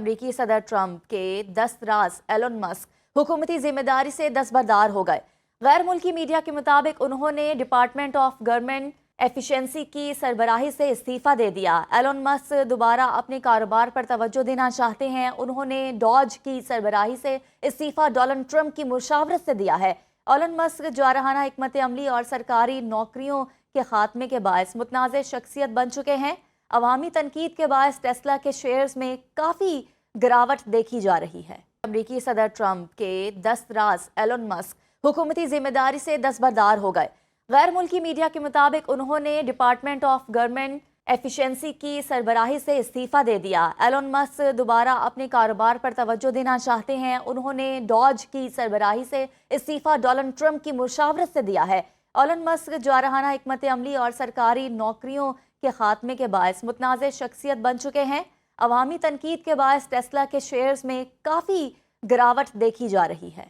अमरीकी सदर ट्रंप के दस्तराज एलन मस्क हुकूमती जिम्मेदारी से दस्तबरदार हो गए। गैर मुल्की मीडिया के मुताबिक उन्होंने डिपार्टमेंट ऑफ गवर्नमेंट एफिशिएंसी की सरबराही से इस्तीफा दे दिया। एलन मस्क दोबारा अपने कारोबार पर तवज्जो देना चाहते हैं। उन्होंने डॉज की सरबराही से इस्तीफा डोनाल्ड ट्रंप की मुशावरत से दिया है। एलन मस्क जारहाना हिकमत अमली और सरकारी नौकरियों के खात्मे के बायस मुतनाज़ शख्सियत बन चुके हैं। अवामी तनकीद के बायस टेस्ला के शेयर्स में काफ़ी गिरावट देखी जा रही है। अमरीकी सदर ट्रंप के दस्तराज एलन मस्क हुकूमती जिम्मेदारी से दस्तबरदार हो गए। गैर मुल्की मीडिया के मुताबिक उन्होंने डिपार्टमेंट ऑफ गवर्नमेंट एफिशिएंसी की सरबराही से इस्तीफा दे दिया। एलन मस्क दोबारा अपने कारोबार पर तवज्जो देना चाहते हैं। उन्होंने डॉज की सरबराही से इस्तीफा डोनाल्ड ट्रंप की मुशावरत से दिया है। एलन मस्क जारहाना हिकमत अमली और सरकारी नौकरियों के खात्मे के बायस मुतनाज़ शख्सियत बन चुके हैं। अवामी तनकीद के बायस टेस्ला के शेयर्स में काफ़ी गिरावट देखी जा रही है।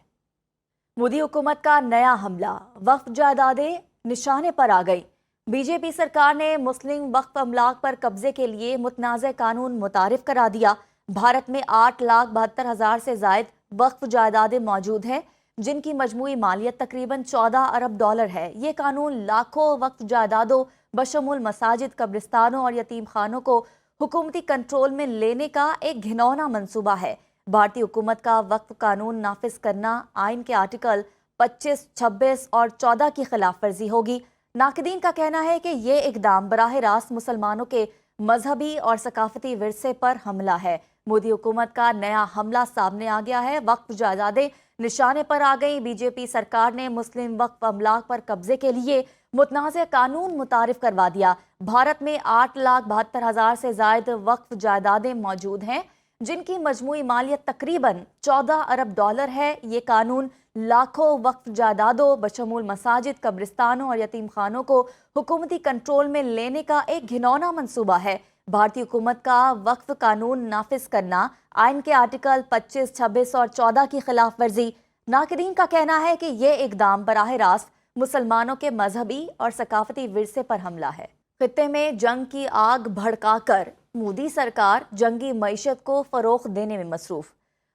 मोदी हुकूमत का नया हमला, वक्फ जायदादें निशाने पर आ गई। बीजेपी सरकार ने मुस्लिम वक्फ अमलाक पर कब्जे के लिए मुतनाज़ कानून मुतारिफ करा दिया। भारत में 8,72,000 से ज़ायद वक्फ जायदादें मौजूद हैं, जिनकी मजमूई मालियत तकरीबन 14 अरब डॉलर है। ये कानून लाखों वक्फ जायदादों बशमुल मसाजिद, कब्रिस्तानों और यतीम खानों को हुकूमती कंट्रोल में लेने का एक घिनौना मंसूबा है। भारतीय हुकूमत का वक्फ कानून नाफिज करना आइन के आर्टिकल 25, 26 और 14 की खिलाफ वर्जी होगी। नाक़दीन का कहना है कि ये इकदाम बराह रास्त मुसलमानों के मजहबी और सकाफती विरसे पर हमला है। मोदी हुकूमत का नया हमला सामने आ गया है। वक्फ जायदादें निशाने पर आ गई। बीजेपी सरकार ने मुस्लिम वक्फ अमलाक पर कब्जे के लिए मुतनाज़ कानून मुतारिफ करवा दिया। भारत में 8,72,000 से ज़ायद वक्फ जायदादें मौजूद हैं, जिनकी मजमूई मालियत तकरीबन 14 अरब डॉलर है। ये कानून लाखों वक्फ जायदादों बशमूल मसाजिद, कब्रिस्तानों और यतीम खानों को हुकूमती कंट्रोल में लेने का एक घिनौना मंसूबा है। भारतीय हुकूमत का वक्फ कानून नाफिज करना आइन के आर्टिकल 25, 26 और 14 की खिलाफ वर्जी। नाक़दीन का कहना है कि ये इकदाम बराह रास्त मुसलमानों के मजहबी और सकाफती विरसे पर हमला है। खित्ते में जंग की आग भड़काकर मोदी सरकार जंगी मईशत को फ़रोग़ देने में मसरूफ़।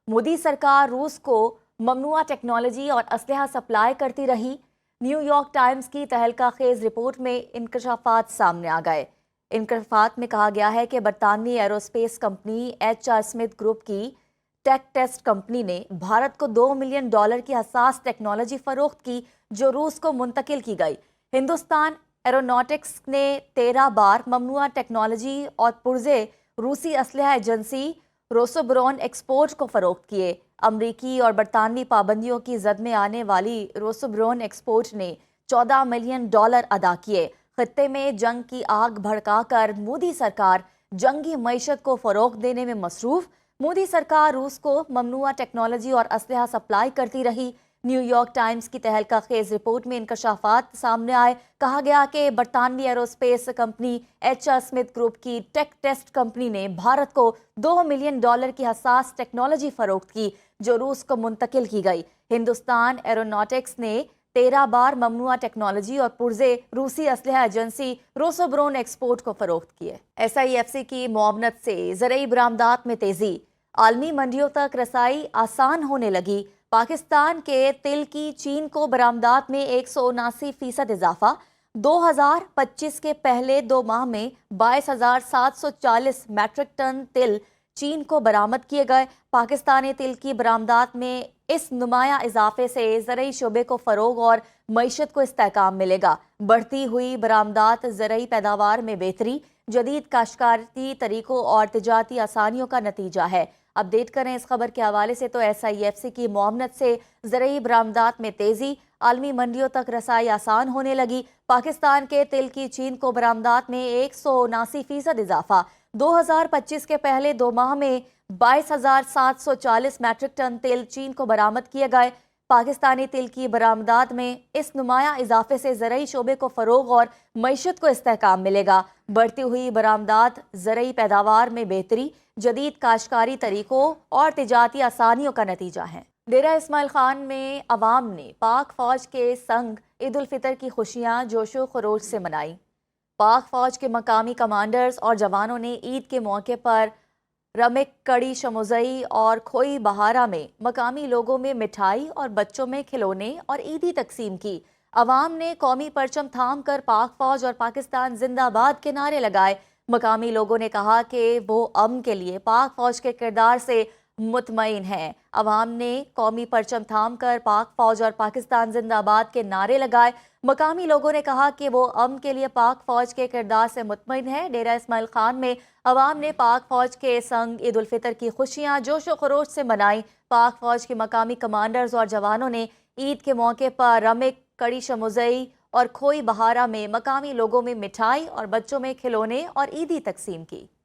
मोदी सरकार रूस को ममनुआ टेक्नोलॉजी और असलहा सप्लाई करती रही। न्यूयॉर्क टाइम्स की तहलका खेज़ रिपोर्ट में इंकशाफात सामने आ गए। इंकशाफात में कहा गया है कि बरतानवी aerospace company HR Smith group की टेक टेस्ट कंपनी ने भारत को $2 मिलियन की हसास टेक्नोलॉजी फ़रोख्त की, जो रूस को मुंतकिल की गई। हिंदुस्तान एरोनॉटिक्स ने 13 बार ममनुआ टेक्नोलॉजी और पुर्जे रूसी असलहा एजेंसी रोसोब्रोन एक्सपोर्ट को फ़रोख्त किए। अमरीकी और बरतानवी पाबंदियों की जद में आने वाली रोसोब्रोन एक्सपोर्ट ने $14 मिलियन अदा किए। खित्ते में जंग की आग भड़काकर मोदी सरकार जंगी मईशत को फ़रोग़ देने में मसरूफ़। मोदी सरकार रूस को ममनुआ टेक्नोलॉजी और असलहा सप्लाई करती रही। न्यूयॉर्क टाइम्स की तहलका खेज़ रिपोर्ट में इंकशाफात सामने आए। कहा गया कि बरतानवी aerospace company HR Smith group की टेक टेस्ट कंपनी ने भारत को $2 मिलियन की हसास टेक्नोलॉजी फ़रोख्त की, जो रूस को मुंतकिल की गई। हिंदुस्तान एरोनॉटिक्स ने 13 बार ममनुआ टेक्नोलॉजी और पुर्जे रूसी असलहा एजेंसी रोसोब्रोन एक्सपोर्ट को फ़रोख्त किए। SIFC की मुआवनत से ज़रई बरामदात में तेज़ी, आलमी मंडियों तक रसाई आसान होने लगी। पाकिस्तान के तिल की चीन को बरामदात में 179% इजाफा। 2025 के पहले 2 माह में 22,740 मैट्रिक टन तिल चीन को बरामद किए गए। पाकिस्तानी तिल की बरामदात में इस नुमाया इजाफे से ज़रई शोबे को फ़रोग़ और मईशत को इस्तेहकाम मिलेगा। बढ़ती हुई बरामदात ज़रई पैदावार में बेहतरी, जदीद काश्तकारी तरीक़ों और तिजारती आसानियों का नतीजा है। अपडेट करें इस खबर के हवाले से तो SIFC की मुआवनत से ज़रई बरामदात में तेज़ी, आलमी मंडियों तक रसाई आसान होने लगी। पाकिस्तान के तिल की चीन को बरामदात में 179% इजाफा। 2025 के पहले 2 माह में 22,740 मैट्रिक टन तिल चीन को बरामद किए गए। पाकिस्तानी तिल की बरामदात में इस नुमाया इजाफे से ज़रई शोबे को फ़रोग़ और मईशत को इस्तेहकाम मिलेगा। बढ़ती हुई बरामदात ज़रई पैदावार में बेहतरी, जदीद काश्तकारी तरीक़ों और तिजारती आसानियों का नतीजा है। डेरा इस्माइल खान में अवाम ने पाक फ़ौज के संग ईद उल फितर की खुशियाँ जोशो खरोश से मनाई। पाक फ़ौज के मकामी कमांडर्स और जवानों ने ईद के मौके पर रमिक, कड़ी शमोजई और खोई बहारा में मकामी लोगों में मिठाई और बच्चों में खिलौने और ईदी तकसीम की। अवाम ने कौमी परचम थाम कर पाक फौज और पाकिस्तान जिंदाबाद के नारे लगाए। मकामी लोगों ने कहा कि वो अमन के लिए पाक फौज के किरदार से मुतमईन हैं। अवाम ने कौमी परचम थाम कर पाक फौज और पाकिस्तान जिंदाबाद के नारे लगाए। मकामी लोगों ने कहा कि वो अमन के लिए पाक फौज के किरदार से मुतमईन है। डेरा इस्माइल खान में अवाम ने पाक फौज के संग ईद उल फितर की खुशियां जोशो खरोश से मनाई। पाक फौज के मकामी कमांडर्स और जवानों ने ईद के मौके पर रमिक, कड़ी शमोजई और खोई बहारा में मकामी लोगों में मिठाई और बच्चों में खिलौने और ईदी तकसीम की।